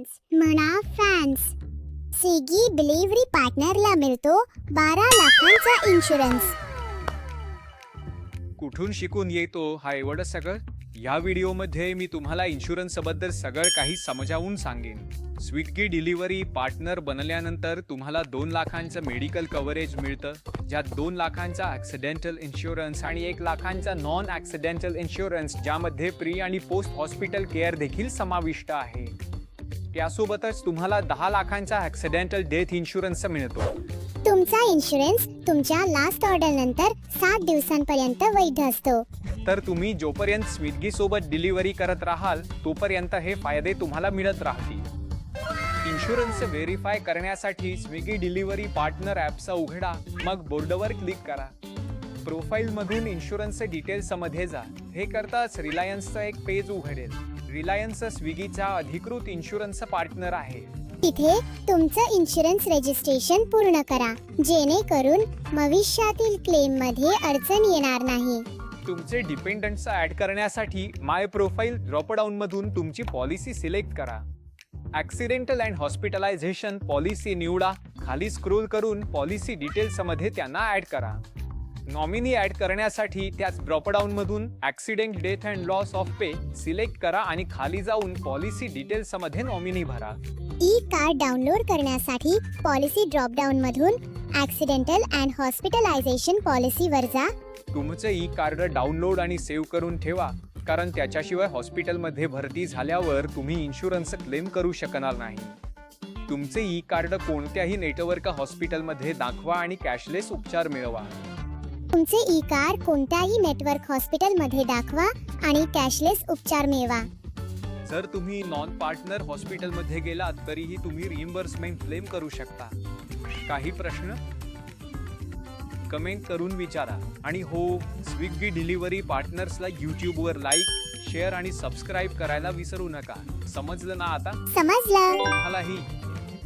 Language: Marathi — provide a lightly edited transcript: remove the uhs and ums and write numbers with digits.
इन्शुरन्स म्हणा फॅन्स. स्विगी डिलिव्हरी पार्टनरला मिळतो 12 लाखांचा इन्शुरन्स. कुठून शिकून येतो हा एवढं सगळं? या व्हिडिओमध्ये मी तुम्हाला इन्शुरन्स बद्दल सगळं काही समजावून सांगेन. स्विगी डिलिव्हरी पार्टनर बनल्यानंतर तुम्हाला 2 लाखांचं मेडिकल कव्हरेज मिळतं, ज्यात 2 लाखांचा ॲक्सिडेंटल इन्शुरन्स आणि 1 लाखांचा नॉन ॲक्सिडेंटल इन्शुरन्स, ज्यामध्ये प्री आणि पोस्ट हॉस्पिटल केअर देखील समाविष्ट आहे. त्यासोबतच तुम्हाला 10 लाखांचा ॲक्सिडेंटल डेथ इन्शुरन्स मिळतो. तुमचा इन्शुरन्स तुमच्या लास्ट ऑर्डर नंतर 7 दिवसांपर्यंत वैध असतो. तर तुम्ही जोपर्यंत स्विगी सोबत डिलिव्हरी करत राहाल तोपर्यंत हे फायदे तुम्हाला मिळत राहतील. इन्शुरन्स व्हेरीफाय करण्यासाठी स्विगी डिलिव्हरी पार्टनर ॲपचा उघडा, मग बोर्डवर क्लिक करा. प्रोफाईलमधून इन्शुरन्स डिटेल्समध्ये जा. हे करताच रिलायन्सचं एक पेज उघडेल. रिलायन्स स्विगीचा अधिकृत इन्शुरन्स पार्टनर आहे. तिथे तुमचं इन्शुरन्स रजिस्ट्रेशन पूर्ण करा, जेणेकरून भविष्यातील क्लेममध्ये अडचण येणार नाही. तुमचे डिपेंडंट्स ॲड करण्यासाठी माय प्रोफाईल ड्रॉपडाऊनमधून तुमची पॉलिसी सिलेक्ट करा. ॲक्सिडेंटल अँड हॉस्पिटलायझेशन पॉलिसी निवडा. खाली स्क्रोल करून पॉलिसी डिटेल्समध्ये त्यांना ॲड करा. नॉमिनी ॲड करण्यासाठी त्याच ड्रॉपडाऊनमधून accident death and loss of pay select करा आणि खाली जाऊन पॉलिसी डिटेल्समध्ये नॉमिनी भरा. ई कार्ड डाउनलोड करण्यासाठी पॉलिसी ड्रॉपडाऊनमधून ॲक्सिडेंटल अँड हॉस्पिटलायझेशन पॉलिसीवर जा. तुमचं ई कार्ड डाउनलोड आणि सेव्ह करून ठेवा, कारण त्याच्याशिवाय हॉस्पिटलमध्ये भरती झाल्यावर तुम्ही इन्शुरन्स क्लेम करू शकणार नाही. तुमचे ई कार्ड कोणत्याही नेटवर्क हॉस्पिटलमध्ये दाखवा आणि कॅशलेस उपचार मिळवा. तुमचे ई कार्ड कोणत्याही नेटवर्क हॉस्पिटलमध्ये दाखवा आणि कॅशलेस उपचार मिळवा. जर तुम्ही नॉन पार्टनर हॉस्पिटलमध्ये गेलात तरीही तुम्ही रिइम्बर्समेंट क्लेम करू शकता. काही प्रश्न कमेंट करून विचारा. आणि हो, स्विगी डिलिव्हरी पार्टनर्सला यूट्यूबवर लाईक, शेअर आणि सबस्क्राईब करायला विसरू नका. समजलं ना आता? समजलं. तुम्हालाही